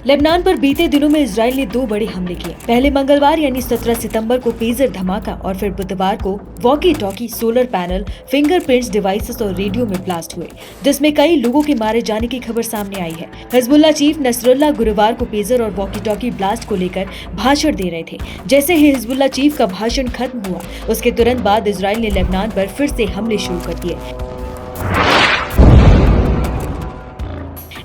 Lebanon पर बीते दिनों में इजराइल ने 2 बड़े हमले किए। पहले मंगलवार यानी 17 सितंबर को पेजर धमाका और फिर बुधवार को walkie talkie, solar panel, fingerprints devices और रेडियो में ब्लास्ट हुए, जिसमें कई लोगों के मारे जाने की खबर सामने आई है। हिजबुल्लाह चीफ नसरुल्लाह गुरुवार को पेजर और वॉकी टॉकी ब्लास्ट को लेकर भाषण दे रहे थे। जैसे ही हिजबुल्लाह चीफ का भाषण खत्म हुआ, उसके तुरंत बाद इजराइल ने लेबनान पर फिर से हमले शुरू कर दिए।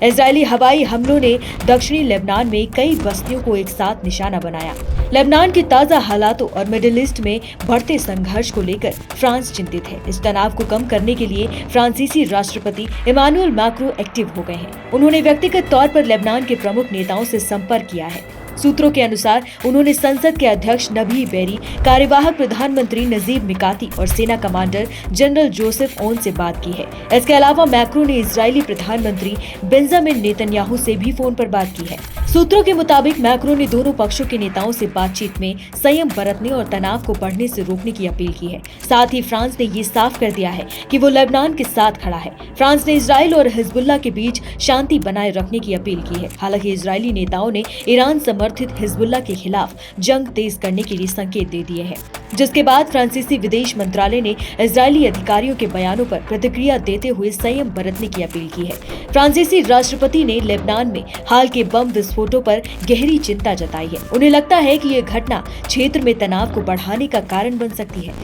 इजरायली हवाई हमलों ने दक्षिणी लेबनान में कई बस्तियों को एक साथ निशाना बनाया। लेबनान के ताजा हालातों और मिडिल ईस्ट में बढ़ते संघर्ष को लेकर फ्रांस चिंतित है। इस तनाव को कम करने के लिए फ्रांसीसी राष्ट्रपति इमानुएल मैक्रों एक्टिव हो गए हैं। उन्होंने व्यक्तिगत तौर पर लेबनान के प्रमुख नेताओं से संपर्क किया है। सूत्रों के अनुसार उन्होंने संसद के अध्यक्ष नबी बेरी, कार्यवाहक प्रधानमंत्री नजीब मिकाती और सेना कमांडर जनरल जोसेफ ओन से बात की है। इसके अलावा मैक्रों ने इजरायली प्रधानमंत्री बेंजामिन नेतन्याहू से भी फोन पर बात की है। सूत्रों के मुताबिक मैक्रों ने दोनों पक्षों के नेताओं से बातचीत में संयम बरतने और तनाव को बढ़ने से रोकने की अपील की है। साथ ही फ्रांस ने ये साफ कर दिया है कि वो लेबनान के साथ खड़ा है। फ्रांस ने इजराइल और हिजबुल्लाह के बीच शांति बनाए रखने की अपील की है। हालांकि इजरायली नेताओं ने ईरान समर्थित हिजबुल्लाह के खिलाफ जंग तेज करने के लिए संकेत दे दिए हैं, जिसके बाद फ्रांसीसी विदेश मंत्रालय ने इजरायली अधिकारियों के बयानों पर प्रतिक्रिया देते हुए संयम बरतने की अपील की है। फ्रांसीसी राष्ट्रपति ने लेबनान में हाल के बम विस्फोटों पर गहरी चिंता जताई है। उन्हें लगता है कि ये घटना क्षेत्र में तनाव को बढ़ाने का कारण बन सकती है।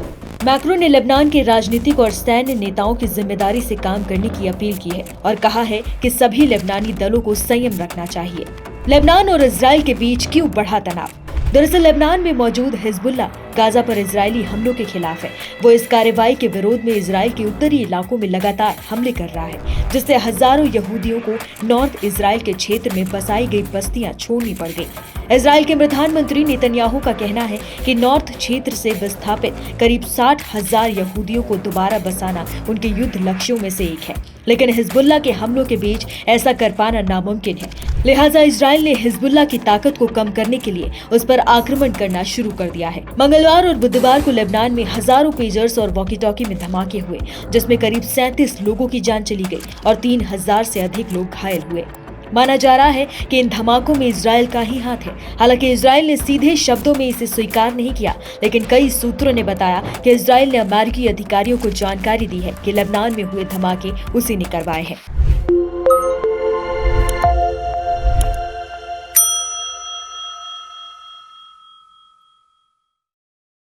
मैक्रों ने लेबनान के राजनीतिक और सैन्य नेताओं की जिम्मेदारी से काम करने की अपील की है और कहा है कि सभी लेबनानी दलों को संयम रखना चाहिए। लेबनान और इजराइल के बीच क्यों बढ़ा तनाव? दरअसल लेबनान में मौजूद हिजबुल्लाह गाजा पर इजरायली हमलों के खिलाफ है। वो इस कार्रवाई के विरोध में इजराइल के उत्तरी इलाकों में लगातार हमले कर रहा है, जिससे हजारों यहूदियों को नॉर्थ इजराइल के क्षेत्र में बसाई गई बस्तियां छोड़नी पड़ गई। इजराइल के प्रधानमंत्री नेतन्याहू का कहना है कि नॉर्थ क्षेत्र से विस्थापित करीब 60,000 यहूदियों को दोबारा बसाना उनके युद्ध लक्ष्यों में से एक है, लेकिन हिजबुल्लाह के हमलों के बीच ऐसा कर पाना नामुमकिन है। लिहाजा इजराइल ने हिजबुल्लाह की ताकत को कम करने के लिए उस पर आक्रमण करना शुरू कर दिया है। मंगलवार और बुधवार को लेबनान में हजारों पेजर्स और वॉकी टॉकी में धमाके हुए, जिसमें करीब 37 लोगों की जान चली गई और 3000 से अधिक लोग घायल हुए। माना जा रहा है कि इन धमाकों में इजराइल का ही हाथ है। हालांकि इजराइल ने सीधे शब्दों में इसे स्वीकार नहीं किया, लेकिन कई सूत्रों ने बताया कि इजराइल ने अमेरिकी अधिकारियों को जानकारी दी है कि लेबनान में हुए धमाके उसी ने करवाए हैं।